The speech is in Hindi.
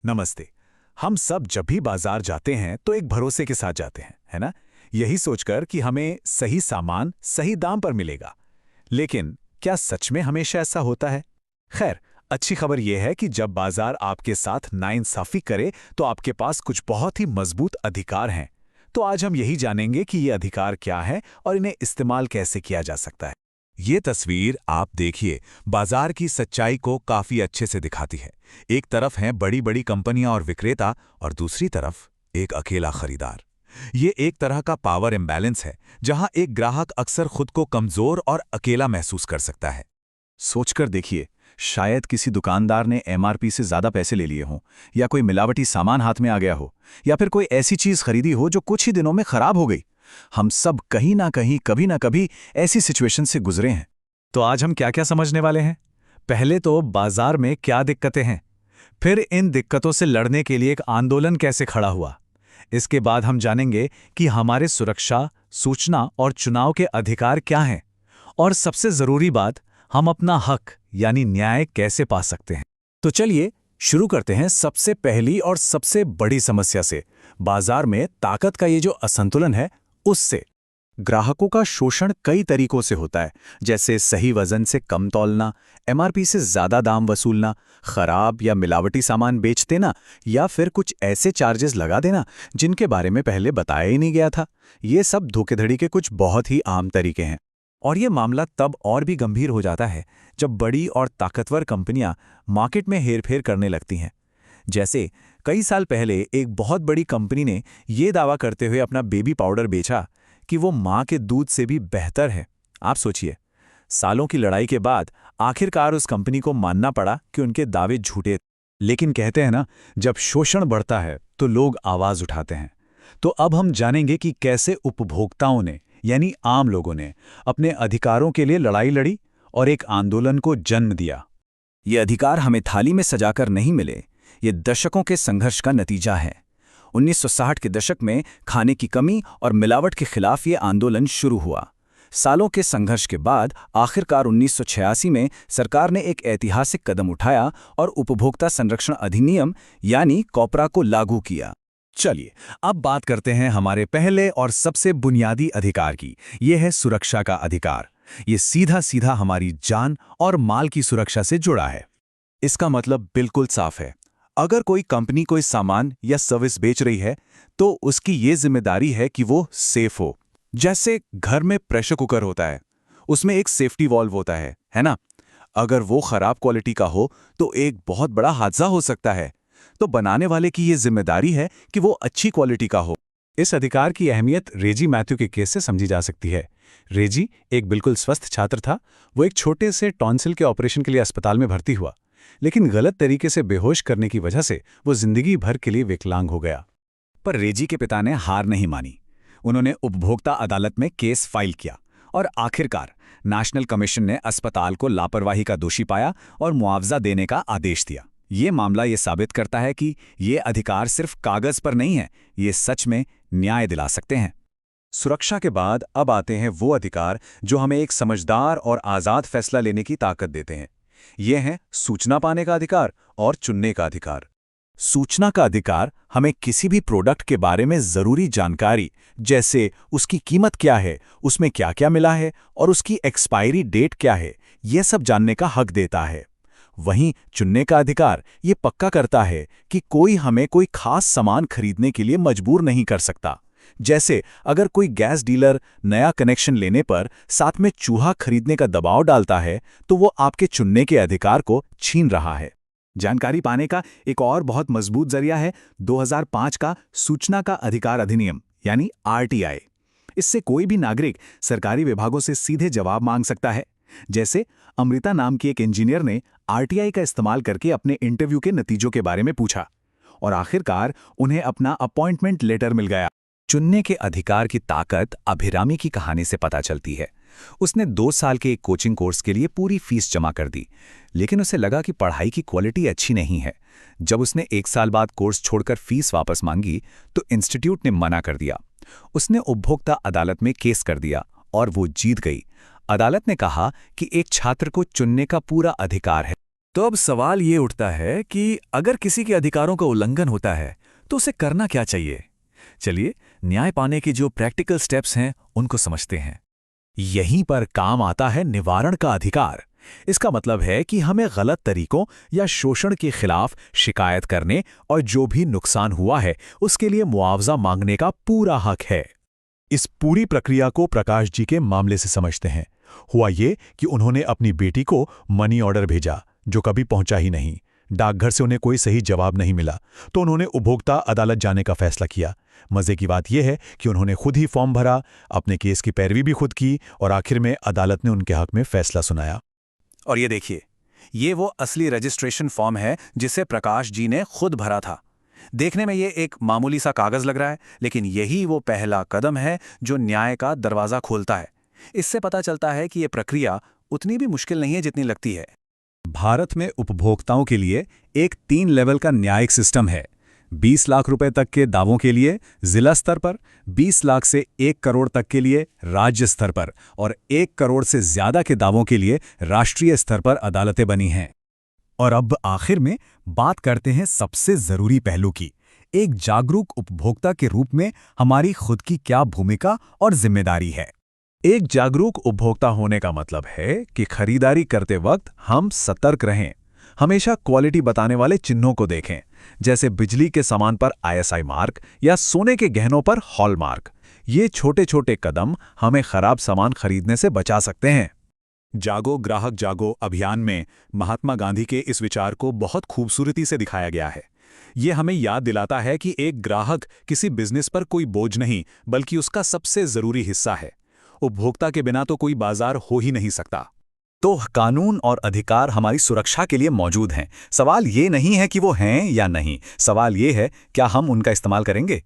नमस्ते। हम सब जब भी बाजार जाते हैं तो एक भरोसे के साथ जाते हैं, है ना? यही सोचकर कि हमें सही सामान सही दाम पर मिलेगा। लेकिन क्या सच में हमेशा ऐसा होता है? खैर, अच्छी खबर यह है कि जब बाजार आपके साथ नाइंसाफी करे तो आपके पास कुछ बहुत ही मजबूत अधिकार हैं। तो आज हम यही जानेंगे कि ये अधिकार क्या है और इन्हें इस्तेमाल कैसे किया जा सकता है। ये तस्वीर आप देखिए, बाजार की सच्चाई को काफी अच्छे से दिखाती है। एक तरफ हैं बड़ी बड़ी कंपनियां और विक्रेता और दूसरी तरफ एक अकेला खरीदार। ये एक तरह का पावर इम्बैलेंस है, जहां एक ग्राहक अक्सर खुद को कमजोर और अकेला महसूस कर सकता है। सोचकर देखिए, शायद किसी दुकानदार ने एमआरपी से ज्यादा पैसे ले लिए हों, या कोई मिलावटी सामान हाथ में आ गया हो, या फिर कोई ऐसी चीज खरीदी हो जो कुछ ही दिनों में खराब हो गई। हम सब कहीं ना कहीं कभी ना कभी ऐसी सिचुएशन से गुजरे हैं। तो आज हम क्या क्या समझने वाले हैं? पहले तो बाजार में क्या दिक्कतें हैं, फिर इन दिक्कतों से लड़ने के लिए एक आंदोलन कैसे खड़ा हुआ। इसके बाद हम जानेंगे कि हमारे सुरक्षा, सूचना और चुनाव के अधिकार क्या हैं, और सबसे जरूरी बात, हम अपना हक यानी न्याय कैसे पा सकते हैं। तो चलिए शुरू करते हैं सबसे पहली और सबसे बड़ी समस्या से, बाजार में ताकत का ये जो असंतुलन है उससे। ग्राहकों का शोषण कई तरीकों से होता है, जैसे सही वजन से कम तौलना, एमआरपी से ज्यादा दाम वसूलना, खराब या मिलावटी सामान बेच देना, या फिर कुछ ऐसे चार्जेस लगा देना जिनके बारे में पहले बताया ही नहीं गया था। ये सब धोखेधड़ी के कुछ बहुत ही आम तरीके हैं। और ये मामला तब और भी गंभीर हो जाता है जब बड़ी और ताकतवर कंपनियां मार्केट में हेरफेर करने लगती हैं। जैसे कई साल पहले एक बहुत बड़ी कंपनी ने ये दावा करते हुए अपना बेबी पाउडर बेचा कि वो मां के दूध से भी बेहतर है। आप सोचिए, सालों की लड़ाई के बाद आखिरकार उस कंपनी को मानना पड़ा कि उनके दावे झूठे। लेकिन कहते हैं ना, जब शोषण बढ़ता है तो लोग आवाज उठाते हैं। तो अब हम जानेंगे कि कैसे उपभोक्ताओं ने, यानी आम लोगों ने, अपने अधिकारों के लिए लड़ाई लड़ी और एक आंदोलन को जन्म दिया। ये अधिकार हमें थाली में सजाकर नहीं मिले, ये दशकों के संघर्ष का नतीजा है। 1960 के दशक में खाने की कमी और मिलावट के खिलाफ ये आंदोलन शुरू हुआ। सालों के संघर्ष के बाद आखिरकार 1986 में सरकार ने एक ऐतिहासिक कदम उठाया और उपभोक्ता संरक्षण अधिनियम यानी कॉपरा को लागू किया। चलिए अब बात करते हैं हमारे पहले और सबसे बुनियादी अधिकार की। यह है सुरक्षा का अधिकार। ये सीधा सीधा हमारी जान और माल की सुरक्षा से जुड़ा है। इसका मतलब बिल्कुल साफ है। अगर कोई कंपनी कोई सामान या सर्विस बेच रही है तो उसकी ये जिम्मेदारी है कि वो सेफ हो। जैसे घर में प्रेशर कुकर होता है, उसमें एक सेफ्टी वॉल्व होता है ना? अगर वो खराब क्वालिटी का हो तो एक बहुत बड़ा हादसा हो सकता है। तो बनाने वाले की ये जिम्मेदारी है कि वो अच्छी क्वालिटी का हो। इस अधिकार की अहमियत रेजी मैथ्यू के केस से समझी जा सकती है। रेजी एक बिल्कुल स्वस्थ छात्र था। वो एक छोटे से टॉन्सिल के ऑपरेशन के लिए अस्पताल में भर्ती हुआ, लेकिन गलत तरीके से बेहोश करने की वजह से वो जिंदगी भर के लिए विकलांग हो गया। पर रेजी के पिता ने हार नहीं मानी। उन्होंने उपभोक्ता अदालत में केस फाइल किया और आखिरकार नेशनल कमीशन ने अस्पताल को लापरवाही का दोषी पाया और मुआवजा देने का आदेश दिया। ये मामला ये साबित करता है कि ये अधिकार सिर्फ कागज पर नहीं है, ये सच में न्याय दिला सकते हैं। सुरक्षा के बाद अब आते हैं वो अधिकार जो हमें एक समझदार और आज़ाद फैसला लेने की ताकत देते हैं। ये हैं सूचना पाने का अधिकार और चुनने का अधिकार। सूचना का अधिकार हमें किसी भी प्रोडक्ट के बारे में जरूरी जानकारी, जैसे उसकी कीमत क्या है, उसमें क्या क्या मिला है और उसकी एक्सपायरी डेट क्या है, यह सब जानने का हक देता है। वहीं चुनने का अधिकार ये पक्का करता है कि कोई हमें कोई खास सामान खरीदने के लिए मजबूर नहीं कर सकता। जैसे अगर कोई गैस डीलर नया कनेक्शन लेने पर साथ में चूहा खरीदने का दबाव डालता है तो वो आपके चुनने के अधिकार को छीन रहा है। जानकारी पाने का एक और बहुत मजबूत जरिया है 2005 का सूचना का अधिकार अधिनियम यानी आरटीआई। इससे कोई भी नागरिक सरकारी विभागों से सीधे जवाब मांग सकता है। जैसे अमृता नाम की एक इंजीनियर ने आरटीआई का इस्तेमाल करके अपने इंटरव्यू के नतीजों के बारे में पूछा और आखिरकार उन्हें अपना अपॉइंटमेंट लेटर मिल गया। चुनने के अधिकार की ताकत अभिरामी की कहानी से पता चलती है। उसने 2 साल के एक कोचिंग कोर्स के लिए पूरी फीस जमा कर दी, लेकिन उसे लगा कि पढ़ाई की क्वालिटी अच्छी नहीं है। जब उसने 1 साल बाद कोर्स छोड़कर फीस वापस मांगी तो इंस्टीट्यूट ने मना कर दिया। उसने उपभोक्ता अदालत में केस कर दिया और वो जीत गई। अदालत ने कहा कि एक छात्र को चुनने का पूरा अधिकार है। तो अब सवाल ये उठता है कि अगर किसी के अधिकारों का उल्लंघन होता है तो उसे करना क्या चाहिए। चलिए न्याय पाने के जो प्रैक्टिकल स्टेप्स हैं उनको समझते हैं। यहीं पर काम आता है निवारण का अधिकार। इसका मतलब है कि हमें गलत तरीकों या शोषण के खिलाफ शिकायत करने और जो भी नुकसान हुआ है उसके लिए मुआवजा मांगने का पूरा हक है। इस पूरी प्रक्रिया को प्रकाश जी के मामले से समझते हैं। हुआ ये कि उन्होंने अपनी बेटी को मनी ऑर्डर भेजा जो कभी पहुंचा ही नहीं। डाकघर से उन्हें कोई सही जवाब नहीं मिला तो उन्होंने उपभोक्ता अदालत जाने का फैसला किया। मजे की बात यह है कि उन्होंने खुद ही फॉर्म भरा, अपने केस की पैरवी भी खुद की और आखिर में अदालत ने उनके हक में फैसला सुनाया। और ये देखिए, ये वो असली रजिस्ट्रेशन फॉर्म है जिसे प्रकाश जी ने खुद भरा था। देखने में ये एक मामूली सा कागज लग रहा है, लेकिन यही वो पहला कदम है जो न्याय का दरवाजा खोलता है। इससे पता चलता है कि ये प्रक्रिया उतनी भी मुश्किल नहीं है जितनी लगती है। भारत में उपभोक्ताओं के लिए एक 3 लेवल का न्यायिक सिस्टम है। 20 लाख रुपए तक के दावों के लिए जिला स्तर पर, 20 लाख से 1 करोड़ तक के लिए राज्य स्तर पर और 1 करोड़ से ज्यादा के दावों के लिए राष्ट्रीय स्तर पर अदालतें बनी हैं। और अब आखिर में बात करते हैं सबसे जरूरी पहलू की। एक जागरूक उपभोक्ता के रूप में हमारी खुद की क्या भूमिका और जिम्मेदारी है। एक जागरूक उपभोक्ता होने का मतलब है कि खरीदारी करते वक्त हम सतर्क रहें, हमेशा क्वालिटी बताने वाले चिन्हों को देखें, जैसे बिजली के सामान पर ISI मार्क या सोने के गहनों पर हॉलमार्क। ये छोटे छोटे कदम हमें खराब सामान खरीदने से बचा सकते हैं। जागो ग्राहक जागो अभियान में महात्मा गांधी के इस विचार को बहुत खूबसूरती से दिखाया गया है। ये हमें याद दिलाता है कि एक ग्राहक किसी बिजनेस पर कोई बोझ नहीं, बल्कि उसका सबसे जरूरी हिस्सा है। उपभोक्ता के बिना तो कोई बाजार हो ही नहीं सकता। तो कानून और अधिकार हमारी सुरक्षा के लिए मौजूद हैं। सवाल ये नहीं है कि वो हैं या नहीं, सवाल ये है क्या हम उनका इस्तेमाल करेंगे।